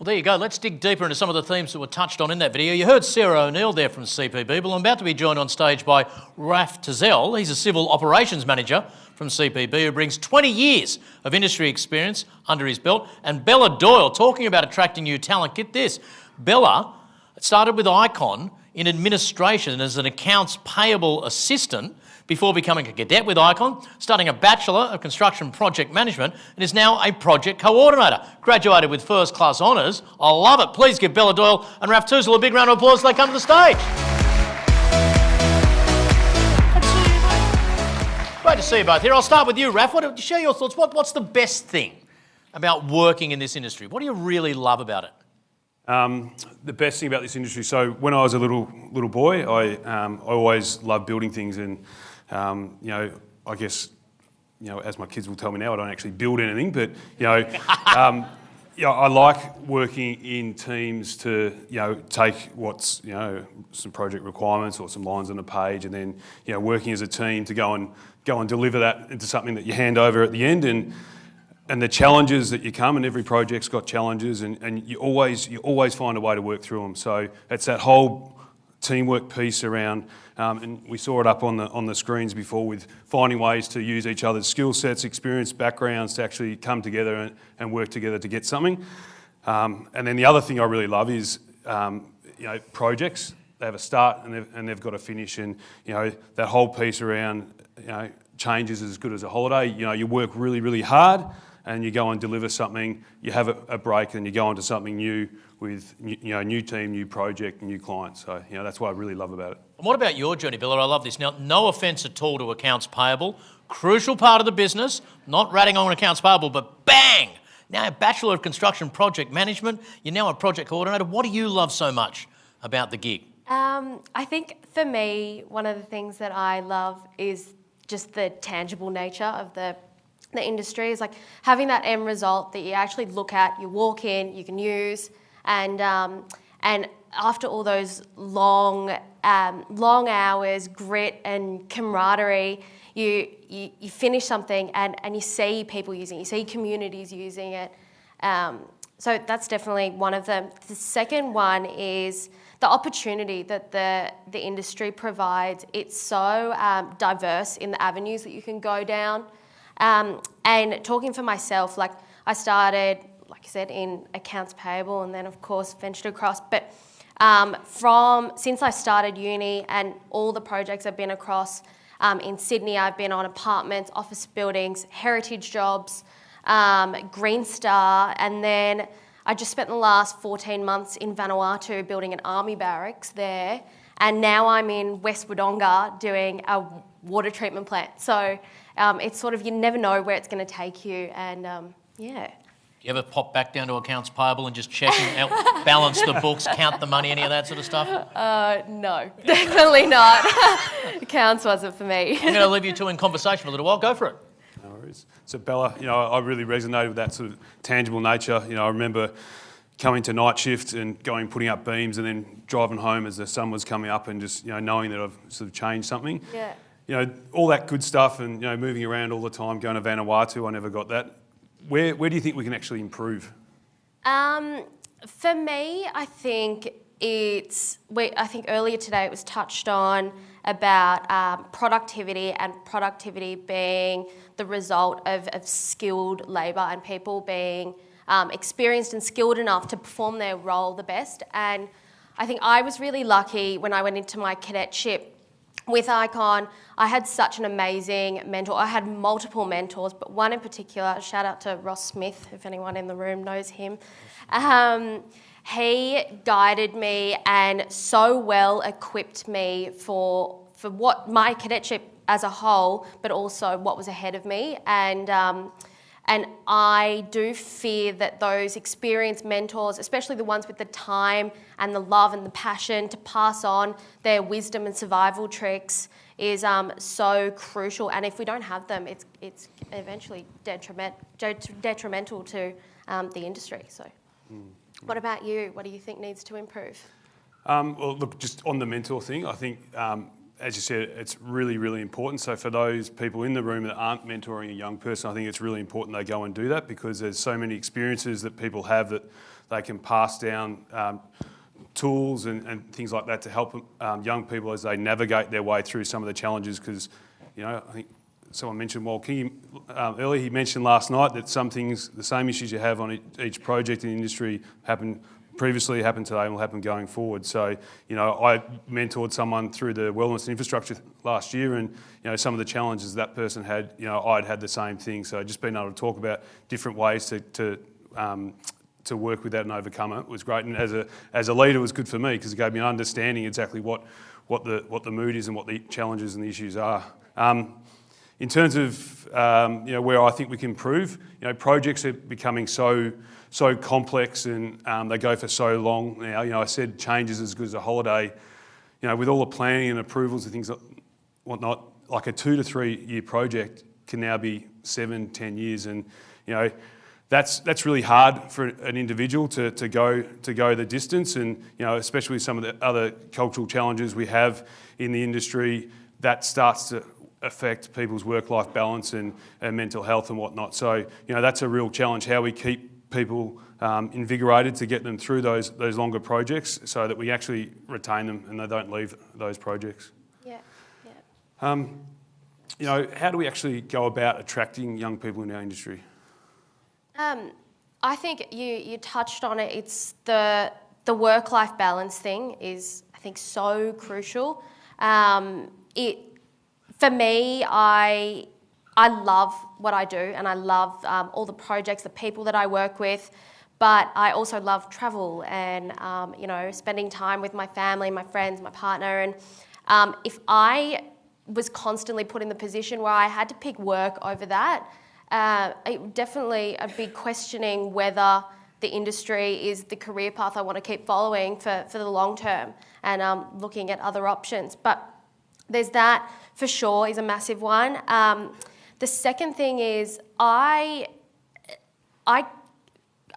Well, there you go. Let's dig deeper into some of the themes that were touched on in that video. You heard Sarah O'Neill there from CPB, but I'm about to be joined on stage by Raf Tazell. He's a Civil Operations Manager from CPB who brings 20 years of industry experience under his belt. And Bella Doyle, talking about attracting new talent. Get this, Bella started with Icon in administration as an accounts payable assistant before becoming a cadet with Icon, starting a Bachelor of Construction Project Management, and is now a project coordinator. Graduated with first class honours. I love it. Please give Bella Doyle and Raf Tazell a big round of applause as they come to the stage. Great to see you both here. I'll start with you, Raf. Share your thoughts. What's the best thing about working in this industry? What do you really love about it? The best thing about this industry, so when I was a little boy, I always loved building things, and I guess, as my kids will tell me now, I don't actually build anything, but I like working in teams to take what's some project requirements or some lines on a page, and then working as a team to go and deliver that into something that you hand over at the end, and the challenges that you come, and every project's got challenges, and you always find a way to work through them. So it's that whole teamwork piece around, and we saw it up on the screens before, with finding ways to use each other's skill sets, experience, backgrounds to actually come together and work together to get something. And then the other thing I really love is projects. They have a start and they've got a finish, and that whole piece around change is as good as a holiday. You work really, really hard, and you go and deliver something, you have a break, and you go on to something new with new team, new project, new client. So that's what I really love about it. And what about your journey, Bella? I love this. Now, no offence at all to accounts payable, crucial part of the business, not ratting on accounts payable, but bang! Now a Bachelor of Construction Project Management, you're now a project coordinator. What do you love so much about the gig? I think for me, one of the things that I love is just the tangible nature of the industry, is like having that end result that you actually look at, you walk in, you can use, and after all those long hours, grit and camaraderie, you finish something and you see people using it, you see communities using it. So that's definitely one of them. The second one is the opportunity that the industry provides. It's so diverse in the avenues that you can go down. And talking for myself, like I started, like I said, in accounts payable, and then of course ventured across. But since I started uni and all the projects I've been across, in Sydney I've been on apartments, office buildings, heritage jobs, Green Star, and then I just spent the last 14 months in Vanuatu building an army barracks there, and now I'm in West Wodonga doing a water treatment plant. So it's sort of, you never know where it's going to take you, and yeah. You ever pop back down to accounts payable and just check out, balance the books, count the money, any of that sort of stuff? No, definitely not. Accounts wasn't for me. I'm going to leave you two in conversation for a little while. Go for it. No worries. So Bella, I really resonated with that sort of tangible nature. I remember coming to night shift and putting up beams, and then driving home as the sun was coming up, and just knowing that I've sort of changed something. Yeah. All that good stuff, and moving around all the time, going to Vanuatu, I never got that. Where do you think we can actually improve? For me, I think I think earlier today it was touched on about productivity, and productivity being the result of skilled labour and people being experienced and skilled enough to perform their role the best. And I think I was really lucky when I went into my cadetship with Icon. I had such an amazing mentor. I had multiple mentors, but one in particular, shout out to Ross Smith, if anyone in the room knows him. He guided me and so well equipped me for what my cadetship as a whole, but also what was ahead of me. And I do fear that those experienced mentors, especially the ones with the time and the love and the passion to pass on their wisdom and survival tricks, is so crucial. And if we don't have them, it's eventually detrimental to the industry. So, What about you? What do you think needs to improve? Well, look, just on the mentor thing, I think as you said, it's really, really important. So for those people in the room that aren't mentoring a young person, I think it's really important they go and do that, because there's so many experiences that people have that they can pass down tools and things like that to help young people as they navigate their way through some of the challenges. Because, I think someone mentioned Walking earlier. He mentioned last night that some things, the same issues you have on each project in the industry happened previously, happened today, and will happen going forward. So, I mentored someone through the wellness and infrastructure last year, and some of the challenges that person had, I'd had the same thing. So just being able to talk about different ways to work with that and overcome it was great. And as a leader, it was good for me, because it gave me an understanding exactly what the mood is and what the challenges and the issues are. In terms of where I think we can improve, projects are becoming so complex, and they go for so long now. I said change is as good as a holiday. With all the planning and approvals and things like whatnot, like a 2 to 3 year project can now be 7, 10 years, and that's really hard for an individual to go the distance. And especially with some of the other cultural challenges we have in the industry, that starts to affect people's work-life balance and mental health and whatnot. So that's a real challenge, how we keep people invigorated to get them through those longer projects, so that we actually retain them and they don't leave those projects. Yeah. How do we actually go about attracting young people in our industry? I think you touched on it. It's the work-life balance thing is, I think, so crucial. For me, I love what I do, and I love all the projects, the people that I work with, but I also love travel and spending time with my family, my friends, my partner. And if I was constantly put in the position where I had to pick work over that, it definitely I'd be questioning whether the industry is the career path I want to keep following for the long term, and looking at other options. But there's that for sure is a massive one. The second thing is I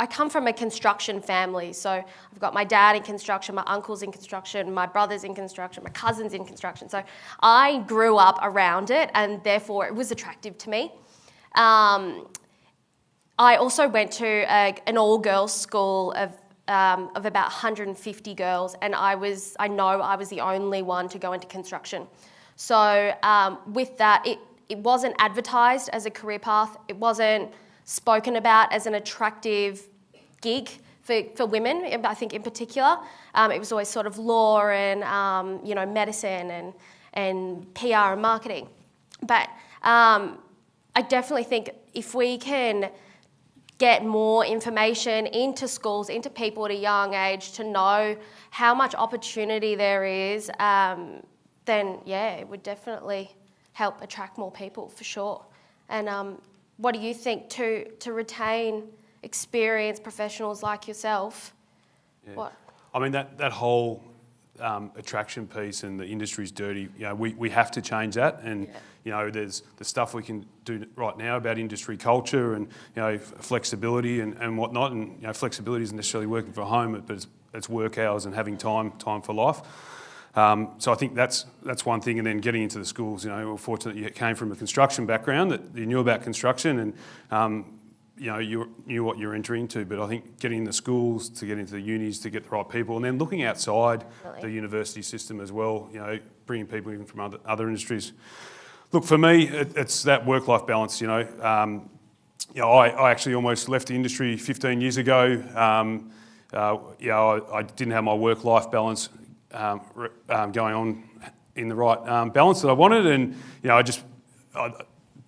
come from a construction family, so I've got my dad in construction, my uncle's in construction, my brother's in construction, my cousin's in construction. So I grew up around it, and therefore it was attractive to me. I also went to an all-girls school of about 150 girls, and I know I was the only one to go into construction. So with that, it wasn't advertised as a career path. It wasn't spoken about as an attractive gig for women, I think in particular. It was always sort of law and medicine and PR and marketing. But I definitely think if we can get more information into schools, into people at a young age, to know how much opportunity there is, then it would definitely help attract more people for sure. And what do you think to retain experienced professionals like yourself? Yeah. What? I mean, that whole attraction piece, and the industry's dirty. We have to change that, and there's the stuff we can do right now about industry culture and flexibility and whatnot. And flexibility isn't necessarily working from home, but it's work hours and having time for life. So I think that's one thing. And then getting into the schools. We're fortunate you came from a construction background, that you knew about construction, and you knew what you're entering into. But I think getting in the schools, to get into the unis, to get the right people, and then looking outside the university system as well, bringing people even from other industries. Look, for me, it's that work-life balance. I actually almost left the industry 15 years ago. I didn't have my work-life balance going on in the right balance that I wanted, and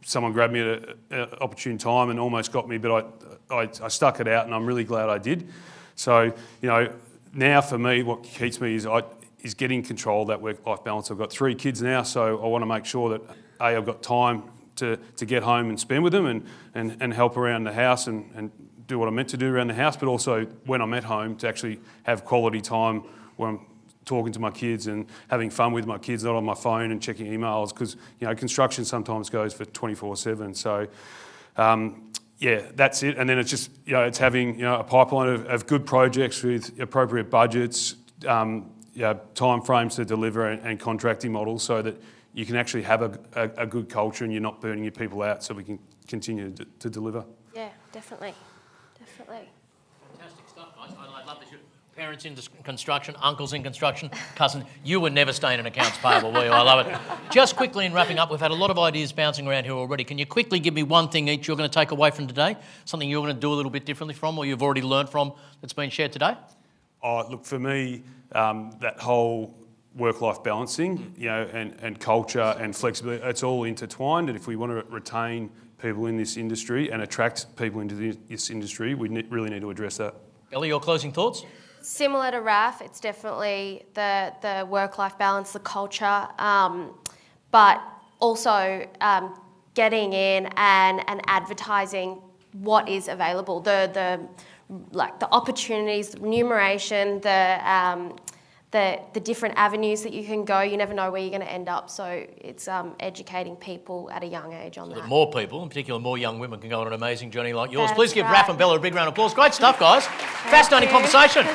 someone grabbed me at an opportune time and almost got me, but I stuck it out, and I'm really glad I did. So now for me, what keeps me is getting control of that work-life balance. I've got 3 kids now, so I want to make sure that I've got time to get home and spend with them and help around the house and do what I'm meant to do around the house, but also when I'm at home to actually have quality time where I'm talking to my kids and having fun with my kids, not on my phone and checking emails, because construction sometimes goes for 24/7. So that's it. And then it's just it's having a pipeline of good projects with appropriate budgets, time frames to deliver and contracting models so that you can actually have a good culture and you're not burning your people out, so we can continue to deliver. Yeah, definitely. Definitely. Fantastic stuff, guys. I love this. Parents in construction, uncles in construction, cousin. You were never staying in accounts payable, were you? I love it. Just quickly in wrapping up, we've had a lot of ideas bouncing around here already. Can you quickly give me one thing each you're going to take away from today? Something you're going to do a little bit differently from, or you've already learned from, that's been shared today? Oh, look, for me, that whole work-life balancing, and culture and flexibility, it's all intertwined. And if we want to retain people in this industry and attract people into this industry, we really need to address that. Ellie, your closing thoughts? Similar to Raf, it's definitely the work-life balance, the culture, but also getting in and advertising what is available, the opportunities, the remuneration, the different avenues that you can go. You never know where you're going to end up, so it's educating people at a young age on that. More people, in particular more young women, can go on an amazing journey like yours. That's Please give right. Raf and Bella a big round of applause. Great stuff, guys. Fascinating conversation.